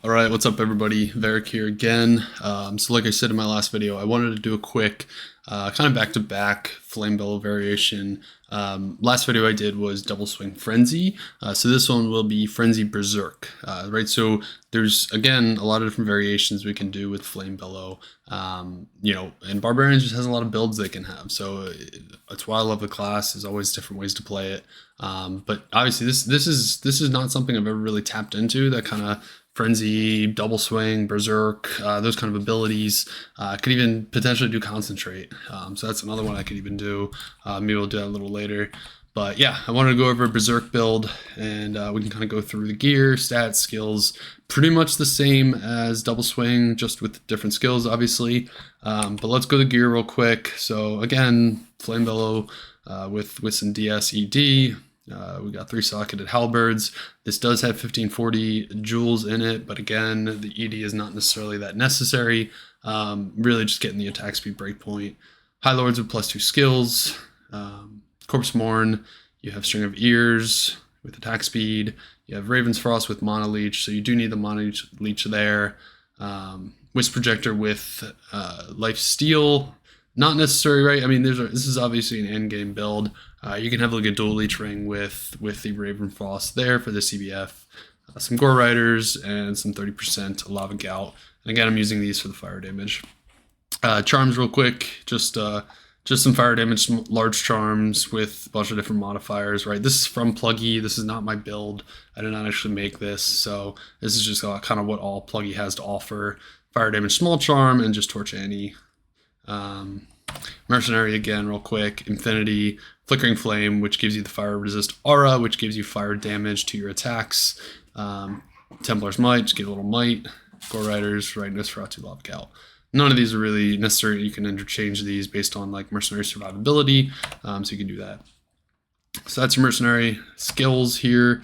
Alright, what's up everybody? Varric here again. So like I said in my last video, I wanted to do a quick kind of back-to-back Flamebellow variation. Last video I did was Double Swing Frenzy, so this one will be Frenzied Berserk. Right, so there's, again, a lot of different variations we can do with Flamebellow. And Barbarian just has a lot of builds they can have, so that's why I love the class. There's always different ways to play it. But obviously this is not something I've ever really tapped into, that kind of Frenzy, Double Swing, Berserk, those kind of abilities. I could even potentially do Concentrate. So that's another one I could even do. Maybe we'll do that a little later. But yeah, I wanted to go over a Berserk build, and we can kind of go through the gear, stats, skills. Pretty much the same as Double Swing, just with different skills, obviously. But let's go to gear real quick. So again, Flamebellow with some DS ED. We got 3 socketed halberds. This does have 1540 joules in it, but again, the ED is not necessarily that necessary. Really just getting the attack speed breakpoint. High Lords with +2 skills. Corpse Mourn, you have String of Ears with attack speed. You have Raven's Frost with Mana Leech, so you do need the Mana Leech there. Wisp Projector with Life Steal. Not necessary, right? I mean, this is obviously an endgame build. You can have like a dual leech ring with the Raven Frost there for the CBF. Some Gore Riders and some 30% Lava Gout. And again, I'm using these for the fire damage. Charms real quick, just some fire damage, some large charms with a bunch of different modifiers, right? This is from Pluggy. This is not my build. I did not actually make this, so this is just kind of what all Pluggy has to offer. Fire damage, small charm, and just Torch Annie. Mercenary again, real quick. Infinity, Flickering Flame, which gives you the fire resist aura, which gives you fire damage to your attacks. Templar's Might, just get a little might. Gore Riders, right? Nosferatu, Lava Gout. None of these are really necessary. You can interchange these based on like mercenary survivability, so you can do that. So that's your mercenary skills here.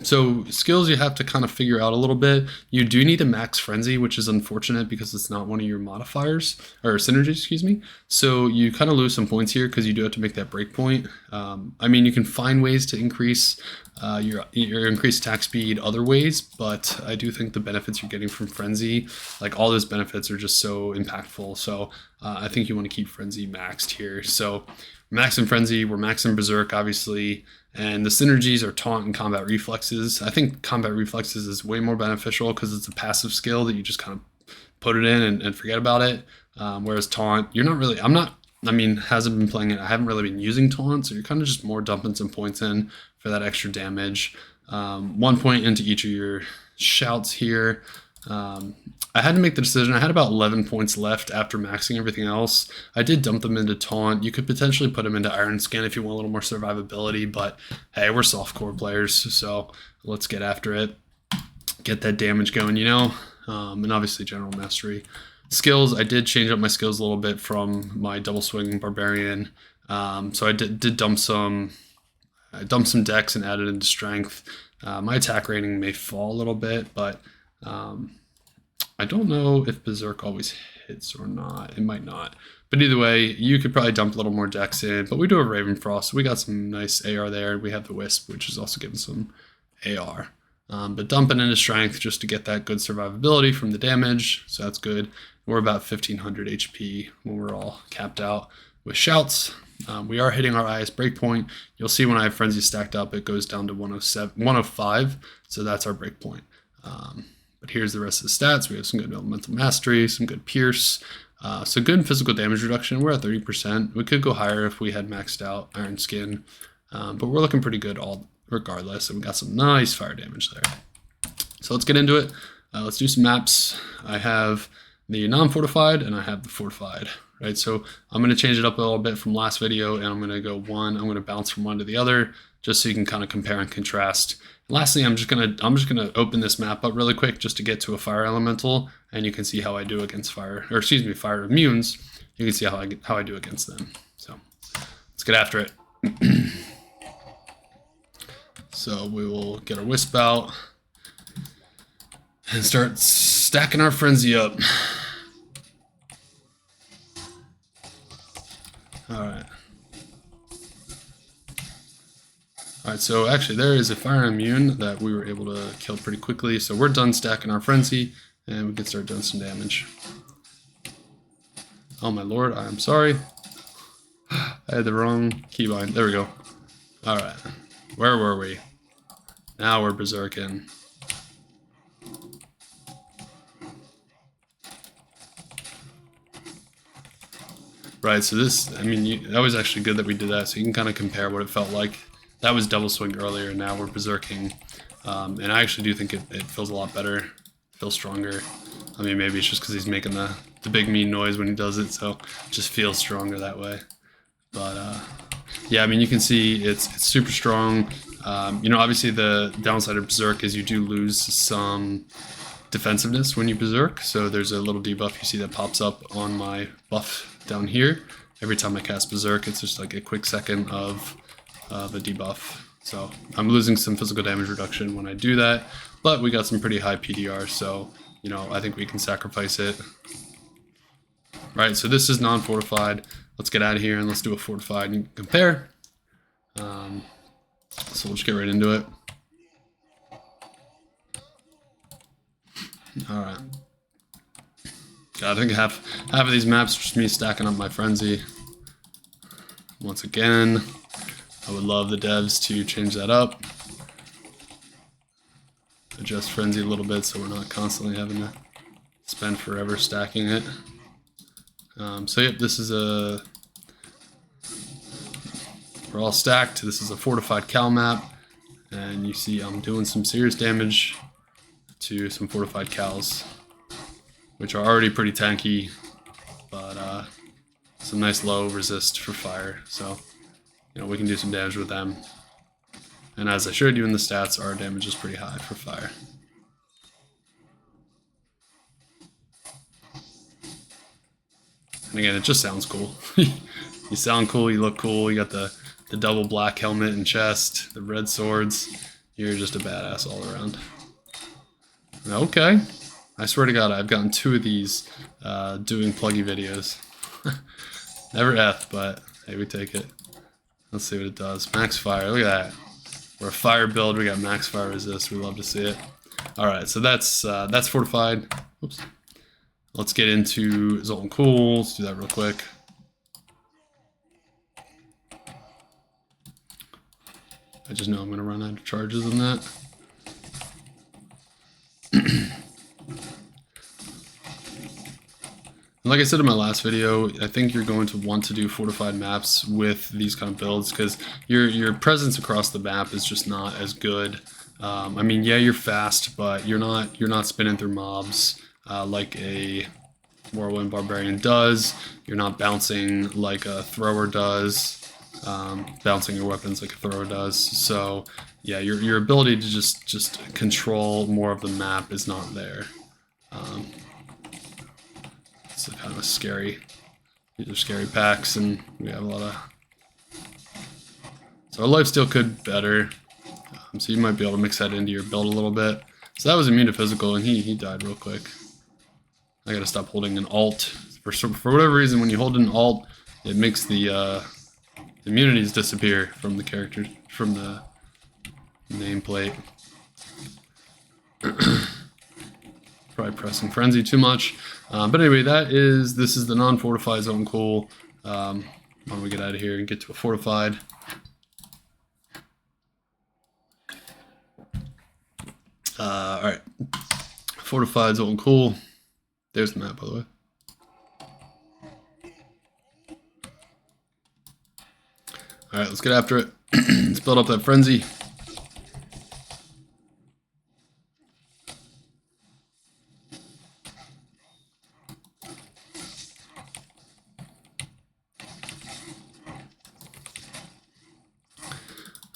So skills you have to kind of figure out a little bit. You do need a max frenzy, which is unfortunate because it's not one of your modifiers or synergies, excuse me. So you kind of lose some points here because you do have to make that breakpoint. I mean, you can find ways to increase your increased attack speed other ways, but I do think the benefits you're getting from frenzy, like all those benefits, are just so impactful. So I think you want to keep frenzy maxed here. So max and frenzy, we're maxing berserk obviously, and the synergies are taunt and combat reflexes. I think combat reflexes is way more beneficial because it's a passive skill that you just kind of put it in and forget about it. Whereas taunt, you're not really, hasn't been playing it, I haven't really been using taunt, so you're kind of just more dumping some points in for that extra damage. 1 point into each of your shouts here. I had to make the decision. I had about 11 points left after maxing everything else. I did dump them into Taunt. You could potentially put them into Iron Skin if you want a little more survivability, but hey, we're softcore players, so let's get after it. Get that damage going, and obviously General Mastery. Skills, I did change up my skills a little bit from my Double Swing Barbarian. So I did dump some decks and added into Strength. My attack rating may fall a little bit, but I don't know if Berserk always hits or not. It might not. But either way, you could probably dump a little more decks in. But we do have Raven Frost, so we got some nice AR there. We have the Wisp, which is also giving some AR. But dumping into Strength just to get that good survivability from the damage, so that's good. We're about 1500 HP when we're all capped out with Shouts. We are hitting our highest breakpoint. You'll see when I have Frenzy stacked up, it goes down to 105, so that's our breakpoint. But here's the rest of the stats. We have some good Elemental Mastery, some good Pierce, so good physical damage reduction. We're at 30%. We could go higher if we had maxed out Iron Skin, but we're looking pretty good all regardless, and we got some nice fire damage there. So let's get into it. Let's do some maps. I have the non-fortified and I have the fortified, right? So I'm going to change it up a little bit from last video, and I'm going to go I'm going to bounce from one to the other just so you can kind of compare and contrast. Lastly, I'm just gonna open this map up really quick just to get to a fire elemental, and you can see how I do against fire immunes. You can see how I do against them. So let's get after it. So we will get our Wisp out and start stacking our frenzy up. All right. Alright, so actually there is a fire immune that we were able to kill pretty quickly, so we're done stacking our frenzy, and we can start doing some damage. Oh my lord, I am sorry. I had the wrong keybind. There we go. Alright, where were we? Now we're berserking. Right, so this, I mean, that was actually good that we did that, so you can kind of compare what it felt like. That was double swing earlier, now we're berserking. And I actually do think it feels a lot better, feels stronger. I mean, maybe it's just because he's making the big mean noise when he does it, so it just feels stronger that way. But yeah, I mean, you can see it's super strong. You know, obviously the downside of Berserk is you do lose some defensiveness when you Berserk, so there's a little debuff you see that pops up on my buff down here. Every time I cast Berserk, it's just like a quick second of a debuff. So I'm losing some physical damage reduction when I do that, but we got some pretty high PDR, so, you know, I think we can sacrifice it. Right, so this is non-fortified. Let's get out of here and let's do a fortified and compare. So we'll just get right into it. Alright. God, I think half of these maps are just me stacking up my frenzy. Once again, I would love the devs to change that up. Adjust frenzy a little bit so we're not constantly having to spend forever stacking it. So yep, this is we're all stacked. This is a fortified Cal map, and you see I'm doing some serious damage to some fortified Cals, which are already pretty tanky, but some nice low resist for fire, so you know we can do some damage with them. And as I showed you in the stats, our damage is pretty high for fire. And again, it just sounds cool. You sound cool, you look cool, you got the double black helmet and chest, the red swords. You're just a badass all around. Okay. I swear to God, I've gotten 2 of these doing pluggy videos. Never F, but hey, we take it. Let's see what it does. Max fire, look at that. We're a fire build, we got max fire resist, we love to see it. Alright, so that's fortified. Oops. Let's get into Zoltun Kulle. Let's do that real quick. I just know I'm going to run out of charges on that. Like I said in my last video, I think you're going to want to do fortified maps with these kind of builds because your presence across the map is just not as good. I mean, yeah, you're fast, but you're not spinning through mobs like a Whirlwind Barbarian does. You're not bouncing like a thrower does. Bouncing your weapons like a thrower does. So yeah, your ability to just control more of the map is not there. It's kind of a scary. These are scary packs, and we have a lot of. So our lifesteal could be better. So you might be able to mix that into your build a little bit. So that was immune to physical, and he died real quick. I gotta stop holding an alt. For whatever reason, when you hold an alt, it makes the immunities disappear from the character, from the nameplate. Probably pressing Frenzy too much. But anyway, this is the non-fortified Zoltun Kulle. Why don't we get out of here and get to a fortified. Alright. Fortified Zoltun Kulle. There's the map, by the way. Alright, let's get after it. Let's build up that frenzy.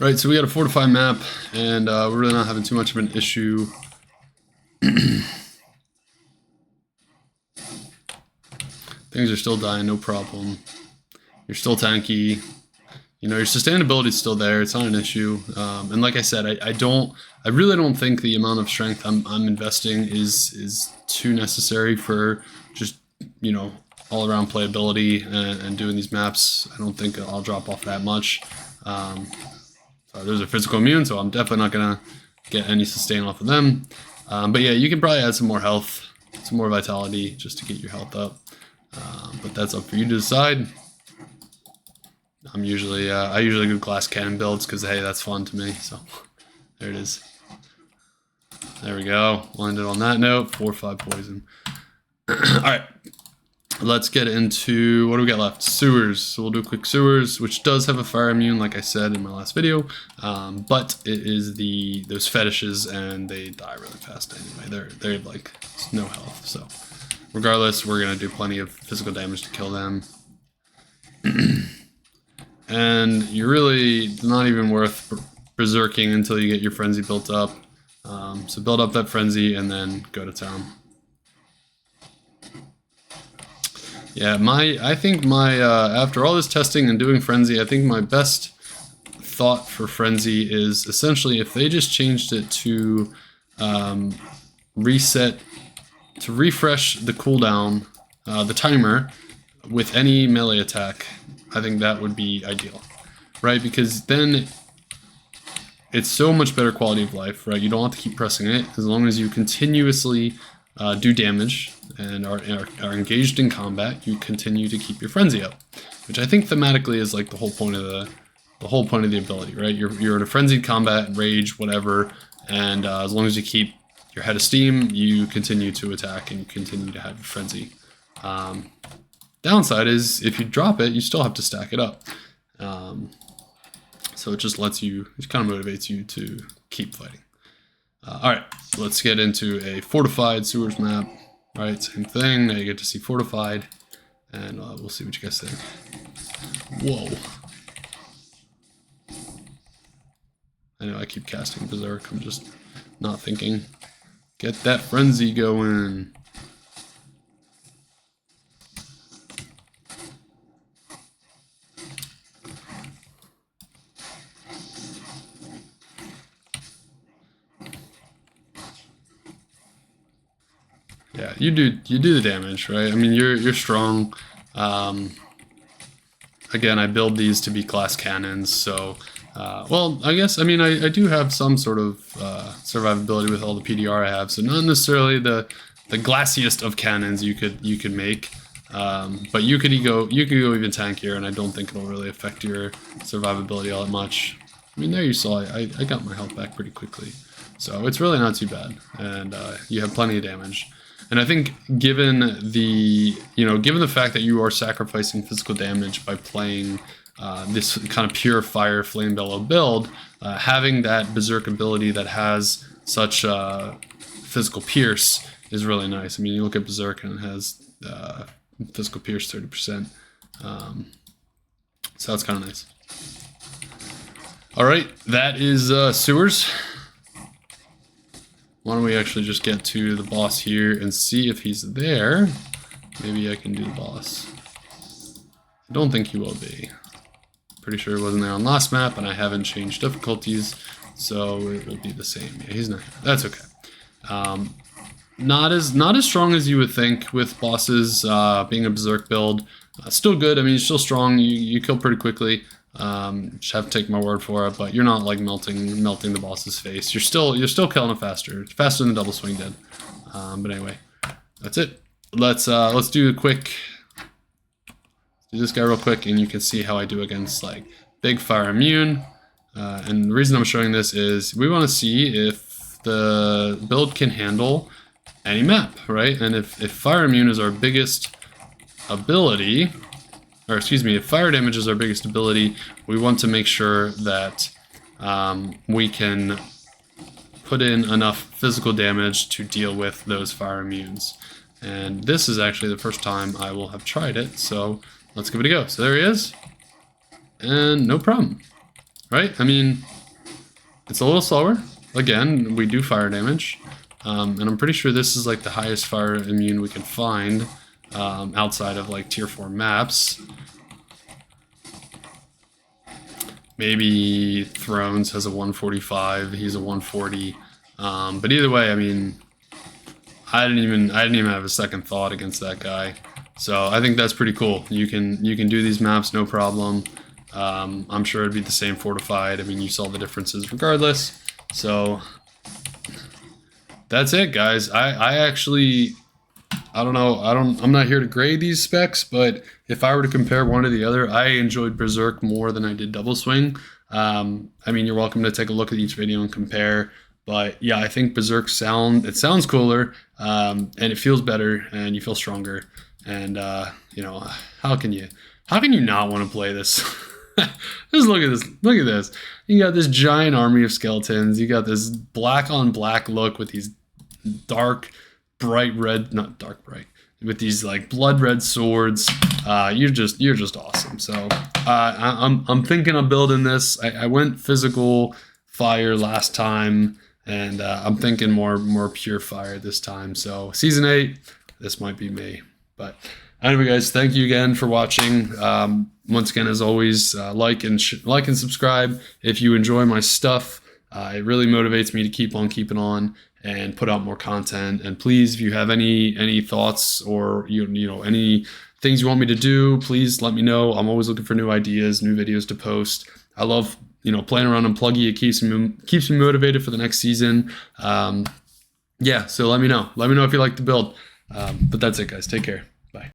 Right, so we got a fortified map, and we're really not having too much of an issue. Things are still dying, no problem. You're still tanky. You know, your sustainability is still there. It's not an issue. And like I said, I really don't think the amount of strength I'm investing is too necessary for just, you know, all around playability and doing these maps. I don't think I'll drop off that much. Those are physical immune, so I'm definitely not gonna get any sustain off of them. But yeah, you can probably add some more health, some more vitality, just to get your health up. But that's up for you to decide. I usually do glass cannon builds because hey, that's fun to me. So there it is. There we go. Landed on that note. 4/5 poison. All right. Let's get into, what do we got left? Sewers. So we'll do a quick sewers, which does have a fire immune, like I said in my last video. But it is those fetishes, and they die really fast anyway. They're like no health. So regardless, we're gonna do plenty of physical damage to kill them. And you're really not even worth berserking until you get your frenzy built up. So build up that frenzy and then go to town. Yeah, I think after all this testing and doing Frenzy, I think my best thought for Frenzy is essentially if they just changed it to refresh the cooldown, the timer, with any melee attack. I think that would be ideal, right? Because then it's so much better quality of life, right? You don't have to keep pressing it as long as you continuously do damage and are engaged in combat. You continue to keep your frenzy up, which I think thematically is like the whole point of the ability, right? You're in a frenzied combat, rage, whatever, and as long as you keep your head of steam, you continue to attack and you continue to have your frenzy. Downside is if you drop it, you still have to stack it up. So it just it kind of motivates you to keep fighting. Alright, let's get into a fortified sewers map. Alright, same thing. Now you get to see fortified, and we'll see what you guys think. Whoa. I know I keep casting Berserk, I'm just not thinking. Get that frenzy going. Yeah, you do the damage, right? I mean, you're strong. Again, I build these to be glass cannons, so well, I guess, I mean, I do have some sort of survivability with all the PDR I have, so not necessarily the glassiest of cannons you could make, but you could go even tankier, and I don't think it'll really affect your survivability all that much. I mean, there you saw I got my health back pretty quickly, so it's really not too bad, and you have plenty of damage. And I think given the fact that you are sacrificing physical damage by playing this kind of pure fire Flamebellow build, having that Berserk ability that has such physical pierce is really nice. I mean, you look at Berserk and it has physical pierce 30%. So that's kind of nice. All right, that is sewers. Why don't we actually just get to the boss here and see if he's there. Maybe I can do the boss. I don't think he will be. Pretty sure he wasn't there on last map, and I haven't changed difficulties, so it will be the same. Yeah, he's not here. That's okay. Not as strong as you would think with bosses being a Berserk build. Still good. I mean, he's still strong. You kill pretty quickly. Just have to take my word for it, but you're not like melting the boss's face. You're still killing it faster than double swing did. But anyway, that's it. Let's do a quick. Do this guy real quick, and you can see how I do against like big fire immune. And the reason I'm showing this is we want to see if the build can handle any map, right? And if fire immune is our biggest ability. Or excuse me, if fire damage is our biggest ability, we want to make sure that we can put in enough physical damage to deal with those fire immunes. And this is actually the first time I will have tried it, so let's give it a go. So there he is, and no problem, right? I mean, it's a little slower. Again, we do fire damage, and I'm pretty sure this is like the highest fire immune we can find outside of like tier 4 maps. Maybe Thrones has a 145, he's a 140. But either way, I mean, I didn't even have a second thought against that guy. So I think that's pretty cool. You can do these maps no problem. I'm sure it'd be the same fortified. I mean, you saw the differences regardless. So that's it, guys. I actually, I don't know. I'm not here to grade these specs, but if I were to compare one to the other, I enjoyed Berserk more than I did Double Swing. I mean, you're welcome to take a look at each video and compare. But yeah, I think Berserk sounds cooler, and it feels better, and you feel stronger. And you know, how can you not want to play this? Just look at this. Look at this. You got this giant army of skeletons. You got this black on black look with these dark, bright red, not dark bright, with these like blood red swords. You're just awesome. So I'm thinking of building this. I went physical fire last time. And I'm thinking more pure fire this time. So season 8, this might be me. But anyway, guys, thank you again for watching. Once again, as always, like and subscribe if you enjoy my stuff. It really motivates me to keep on keeping on and put out more content. And please, if you have any thoughts or you know any things you want me to do, please let me know. I'm always looking for new ideas, new videos to post. I love playing around on Pluggy. It keeps me motivated for the next season. Yeah, so let me know. Let me know if you like the build. But that's it, guys. Take care. Bye.